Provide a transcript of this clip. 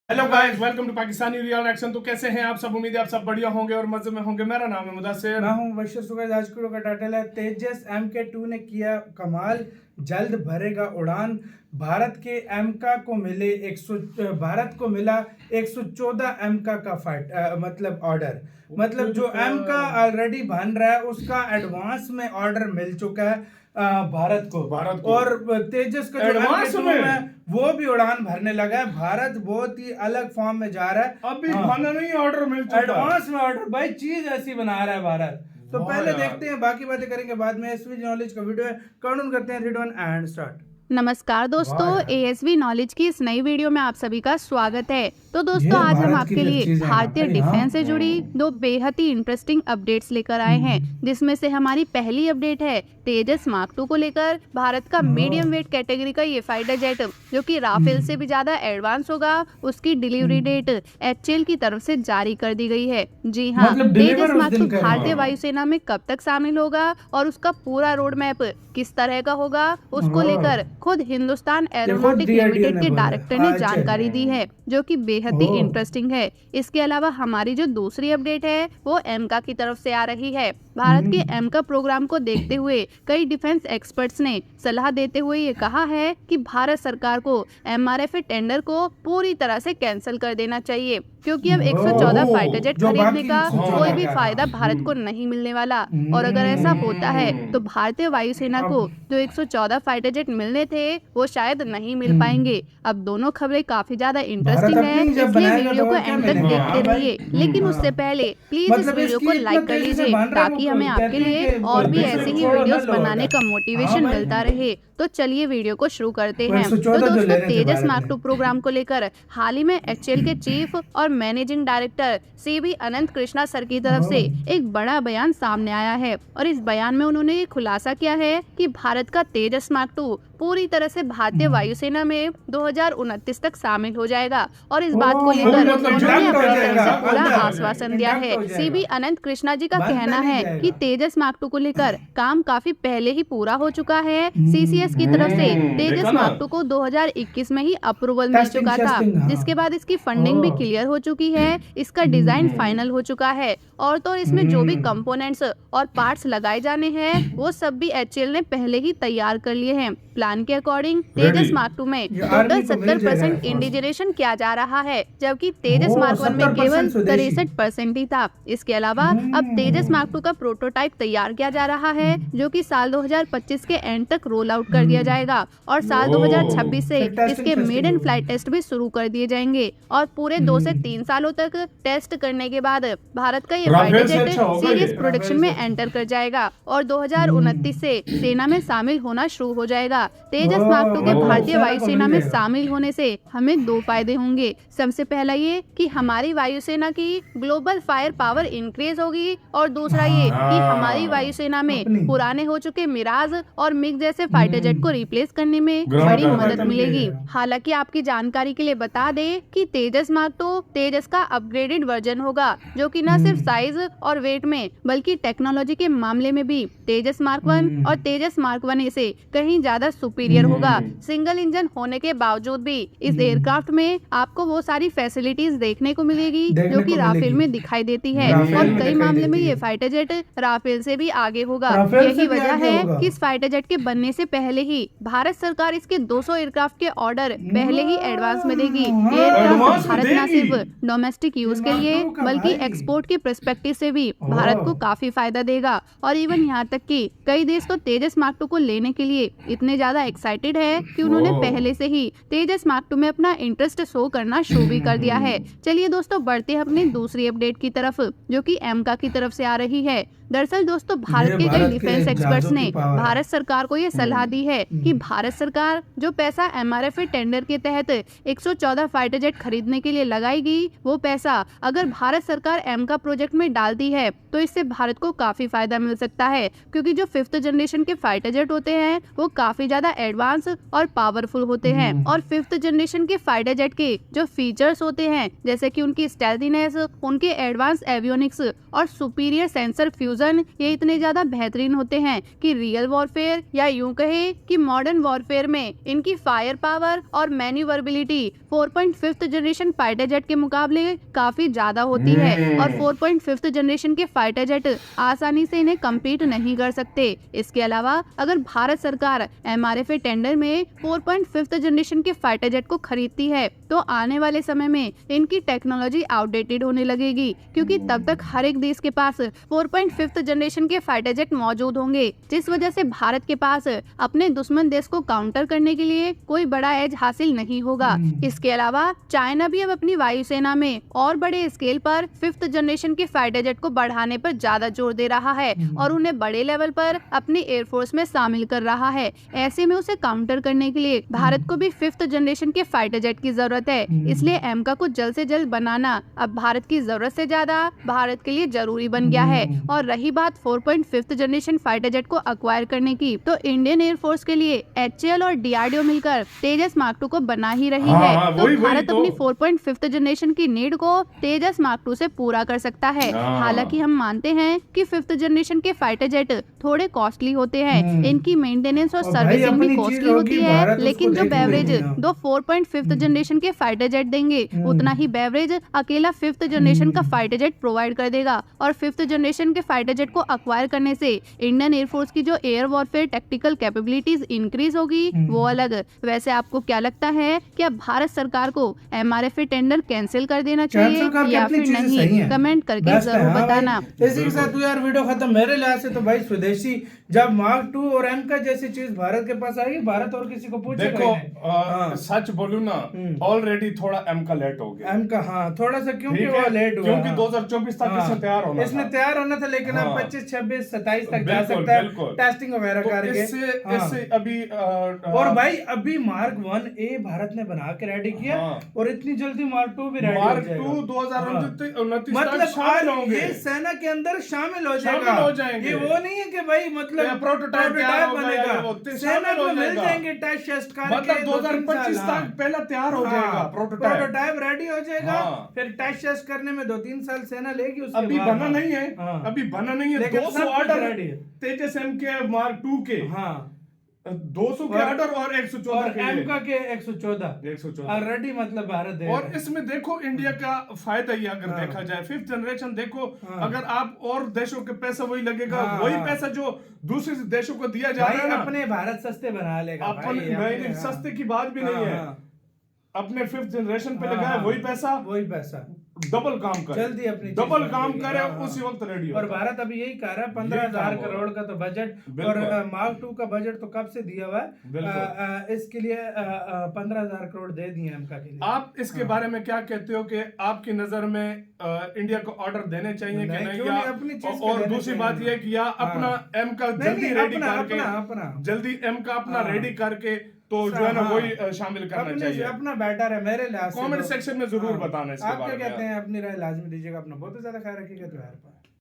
Hello guys, welcome to Pakistani real action. तो कैसे हैं आप सब? उम्मीद है आप सब बढ़िया होंगे और मजे में होंगे। मेरा नाम है मुदस्सिर, मैं हूं बशीर सुगैज। आज का टाइटल है तेजस MK2 ने किया कमाल, जल्द भरेगा उड़ान। भारत को मिला 114 MK का मतलब ऑर्डर। मतलब जो MK ऑलरेडी बन रहा है उसका एडवांस में ऑर्डर मिल चुका है भारत को। और तेजस का जो MK2 है वो भी उड़ान भरने लगा है। भारत बहुत ही अलग फॉर्म में जा रहा है। अभी खाना नहीं, ऑर्डर मिल चुका है एडवांस में ऑर्डर। भाई चीज ऐसी बना रहा है भारत। तो पहले देखते हैं, बाकी बातें करेंगे बाद में। एसवी नॉलेज का वीडियो है, काउंट करते हैं। Read one and start. नमस्कार दोस्तों, ASV नॉलेज की इस नई वीडियो में आप सभी का स्वागत है। तो दोस्तों आज हम आपके लिए भारतीय डिफेंस से जुड़ी दो बेहद ही इंटरेस्टिंग अपडेट्स लेकर आए हैं, जिसमें से हमारी पहली अपडेट है तेजस मार्क 2 को लेकर। भारत का मीडियम वेट कैटेगरी का ये फाइटर जेट, जो कि राफेल से भी ज्यादा एडवांस होगा, उसकी डिलीवरी डेट HAL की तरफ से जारी कर दी गई है। जी हाँ, तेजस मार्क 2 भारतीय वायुसेना में कब तक शामिल होगा और उसका पूरा रोड मैप किस तरह का होगा, उसको लेकर खुद हिंदुस्तान एरोनॉटिक लिमिटेड के डायरेक्टर ने जानकारी दी है, जो कि बेहद ही इंटरेस्टिंग है। इसके अलावा हमारी जो दूसरी अपडेट है वो MK की तरफ से आ रही है। भारत के MK प्रोग्राम को देखते हुए कई डिफेंस एक्सपर्ट्स ने सलाह देते हुए ये कहा है कि भारत सरकार को MRF टेंडर को पूरी तरह से कैंसिल कर देना चाहिए, क्योंकि अब 114 फाइटर जेट खरीदने का कोई भी फायदा भारत को नहीं मिलने वाला। और अगर ऐसा होता है तो भारतीय वायुसेना को जो 114 फाइटर जेट मिलने थे वो शायद नहीं मिल पाएंगे। अब दोनों खबरें काफी ज्यादा इंटरेस्टिंग है, इसलिए वीडियो को एंड तक देखते रहिए। लेकिन उससे पहले प्लीज इस वीडियो को लाइक कर लीजिए, ताकि हमें आपके लिए और भी ऐसी ही वीडियोस बनाने का मोटिवेशन मिलता रहे। तो चलिए वीडियो को शुरू करते हैं। तो दोस्तों, तेजस मार्क 2 प्रोग्राम को लेकर हाल ही में HAL के चीफ और मैनेजिंग डायरेक्टर CB अनंत कृष्णा सर की तरफ से एक बड़ा बयान सामने आया है, और इस बयान में उन्होंने ये खुलासा किया है कि भारत का तेजस मार्क 2 पूरी तरह से भारतीय वायुसेना में 2029 तक शामिल हो जाएगा। और इस बात को लेकर उन्होंने अपनी तरफ से पूरा आश्वासन दिया है। CB अनंत कृष्णा जी का कहना है कि तेजस मार्क 2 को लेकर काम काफी पहले ही पूरा हो चुका है। CCS की तरफ से तेजस मार्क 2 को 2021 में ही अप्रूवल मिल चुका था, जिसके बाद इसकी फंडिंग भी क्लियर हो चुकी है, इसका डिजाइन फाइनल हो चुका है, और तो इसमें जो भी कंपोनेंट्स और पार्ट्स लगाए जाने हैं वो सब भी HAL ने पहले ही तैयार कर लिए हैं। प्लान के अकॉर्डिंग तेजस मार्क 2 में टोटल 70% इंडिजनेशन किया जा रहा है, जबकि तेजस मार्क 1 में केवल 63% ही था। इसके अलावा अब तेजस मार्क 2 का प्रोटोटाइप तैयार किया जा रहा है, जो कि साल 2025 के एंड तक रोल आउट कर दिया जाएगा, और साल 2026 से इसके मेडन फ्लाइट टेस्ट भी शुरू कर दिए जाएंगे। और पूरे 2 से 3 सालों तक टेस्ट करने के बाद भारत का ये फाइटर जेट सीरियस प्रोडक्शन में एंटर कर जाएगा और 2029 से सेना में शामिल होना शुरू हो जाएगा। तेजस मार्क 2 के भारतीय वायुसेना में शामिल होने से हमें 2 फायदे होंगे। सबसे पहला ये कि हमारी वायुसेना की ग्लोबल फायर पावर इंक्रीज होगी, और दूसरा ये कि हमारी वायुसेना में पुराने हो चुके मिराज और मिग जैसे फाइटर जेट को रिप्लेस करने में बड़ी मदद मिलेगी। हालांकि आपकी जानकारी के लिए बता दें कि तेजस मार्क 2 तेजस का अपग्रेडेड वर्जन होगा, जो कि न सिर्फ साइज और वेट में बल्कि टेक्नोलॉजी के मामले में भी तेजस मार्क 1 और तेजस मार्क 1A से कहीं ज्यादा सुपीरियर होगा। सिंगल इंजन होने के बावजूद भी इस एयरक्राफ्ट में आपको वो सारी फैसिलिटीज देखने को मिलेगी जो कि राफेल में दिखाई देती है, और कई मामले में ये फाइटर जेट राफेल से भी आगे होगा। यही वजह है कि इस फाइटर जेट के बनने से पहले ही भारत सरकार इसके 200 एयरक्राफ्ट के ऑर्डर पहले ही एडवांस में देगी। ये एयरक्राफ्ट भारत न सिर्फ डोमेस्टिक यूज के लिए बल्कि एक्सपोर्ट के पर्सपेक्टिव से भी भारत को काफी फायदा देगा। और इवन यहाँ तक कि कई देश तो तेजस मार्क 2 को लेने के लिए इतने ज्यादा एक्साइटेड है कि उन्होंने पहले से ही तेजस मार्क 2 में अपना इंटरेस्ट शो करना शुरू भी कर दिया है। चलिए दोस्तों, बढ़ते हैं अपनी दूसरी अपडेट की तरफ, जो कि MK की तरफ से आ रही है। दरअसल दोस्तों, भारत के कई डिफेंस एक्सपर्ट्स ने भारत सरकार को ये सलाह दी है कि भारत सरकार जो पैसा MRF टेंडर के तहत 114 फाइटर जेट खरीदने के लिए लगाएगी, वो पैसा अगर भारत सरकार MK प्रोजेक्ट में डालती है तो इससे भारत को काफी फायदा मिल सकता है, क्योंकि जो 5th जनरेशन के फाइटर जेट होते हैं वो काफी ज्यादा एडवांस और पावरफुल होते हैं। और 5th जनरेशन के फाइटर जेट के जो फीचर्स होते हैं, जैसे कि उनकी स्टेल्थीनेस, उनके एडवांस एवियोनिक्स और सुपीरियर सेंसर फ्यूज कंक्लूजन ये इतने ज्यादा बेहतरीन होते हैं कि रियल वॉरफेयर या यूं कहे कि मॉडर्न वॉरफेयर में इनकी फायर पावर और manoeuvrability 4.5th generation fighter jet के मुकाबले काफी ज्यादा होती है और 4.5th जनरेशन के फाइटर जेट आसानी से इन्हें कम्पीट नहीं कर सकते। इसके अलावा अगर भारत सरकार MRFA टेंडर में 4.5th जनरेशन के फाइटर जेट को खरीदती है तो आने वाले समय में इनकी टेक्नोलॉजी आउटडेटेड होने लगेगी, क्योंकि तब तक हर एक देश के पास 4.5th जनरेशन के फाइटर जेट मौजूद होंगे, जिस वजह से भारत के पास अपने दुश्मन देश को काउंटर करने के लिए कोई बड़ा एज हासिल नहीं होगा। इसके अलावा चाइना भी अब अपनी वायुसेना में और बड़े स्केल पर 5th जनरेशन के फाइटर जेट को बढ़ाने पर ज्यादा जोर दे रहा है और उन्हें बड़े लेवल पर अपनी एयरफोर्स में शामिल कर रहा है। ऐसे में उसे काउंटर करने के लिए भारत को भी 5th जनरेशन के फाइटर जेट की जरूरत है, इसलिए एमका को जल्द से जल्द बनाना अब भारत की जरूरत से ज्यादा भारत के लिए जरूरी बन गया है। और रही बात 4.5th जनरेशन फाइटर जेट को अक्वायर करने की, तो इंडियन एयरफोर्स के लिए HAL और DRDO मिलकर तेजस Mark 2 को बना ही रही है, तो भारत अपनी 4.5th जनरेशन की नीड को तेजस Mark 2 से पूरा कर सकता है। हालांकि हम मानते हैं कि 5th जनरेशन के फाइटर जेट थोड़े कॉस्टली होते हैं, इनकी मेंटेनेंस और सर्विसिंग भी कॉस्टली होती है, लेकिन जो बेवरेज दो 4.5th जनरेशन के फाइटर जेट देंगे उतना ही बेवरेज अकेला 5th जनरेशन का फाइटर जेट प्रोवाइड कर देगा। और 5th जनरेशन के फाइटर जेट को अक्वायर करने से इंडियन एयरफोर्स की जो air warfare tactical capabilities increase होगी वो अलग। वैसे आपको क्या लगता है कि अब भारत सरकार को MRFA टेंडर कैंसिल कर देना चाहिए या फिर नहीं? कमेंट करके जरूर बताना। इसी के साथ यार वीडियो खत्म। मेरे लिहाज से तो भाई स्वदेशी जब Mark 2 और एमका जैसी चीज भारत के पास आएगी, भारत और किसी को पूछेगा देखो सच बोलूं ना, ऑलरेडी थोड़ा एमका लेट हो गया। एमका थोड़ा सा क्योंकि वो लेट हुआ, क्योंकि 2024 तक इसमें तैयार होना इसमें तैयार होना था, लेकिन अब 25, 26, 27 तक जा सकता है टेस्टिंग वगैरह करके। इससे अभी और भाई अभी Mark 1A भारत ने बना के रेडी किया और इतनी जल्दी Mark 2 भी रेडी हो जाएगा। Mark 2 2029 मतलब शामिल होंगे, ये सेना के अंदर शामिल हो जाएगा। ये वो नहीं है कि भाई मतलब प्रोटोटाइप बनेगा, सेना को मिल जाएंगे टेस्ट करके, मतलब 2025 तक पहला तैयार हो जाएगा, प्रोटोटाइप रेडी हो जाएगा। फिर टेस्ट करने में 2-3 साल सेना लेगी। उसके अभी बना नहीं है, अभी बना नहीं है। 200 ऑर्डर तेजस MK Mark 2 के 200 के ऑर्डर और 114 के एमका के 114 ऑलरेडी मतलब भारत दे। और इसमें देखो इंडिया का फायदा ही अगर देखा जाए 5th जनरेशन देखो, अगर आप और देशों के पैसा वही लगेगा, वही पैसा जो दूसरे देशों को दिया जा रहा है ना, अपने भारत सस्ते बना लेगा। अपने सस्ते की बात भी नहीं है, अपने 5th जनरेशन पे लगा है वही पैसा डबल काम करे, जल्दी अपनी डबल काम करे, उसी वक्त रेडी हो। और भारत अभी यही कर रहा है। 15,000 करोड़ का तो बजट और Mark 2 का बजट तो कब से दिया हुआ है, इसके लिए 15,000 करोड़ दे दिए एमका के लिए। आप इसके बारे में क्या कहते हो कि आपकी नजर में इंडिया को ऑर्डर देने चाहिए कि नहीं, या अपनी चीज और दूसरी बात यह कि या अपना एमका जल्दी रेडी करके, जल्दी एमका अपना रेडी करके तो जो है ना वही शामिल करना चाहिए। अपना बेटर है मेरे लिहाज से। कमेंट सेक्शन में जरूर बताना इसके बारे में। आप क्या कहते हैं? अपनी राय लाजमी दीजिएगा। अपना बहुत ज्यादा ख्याल रखिएगा। तो यार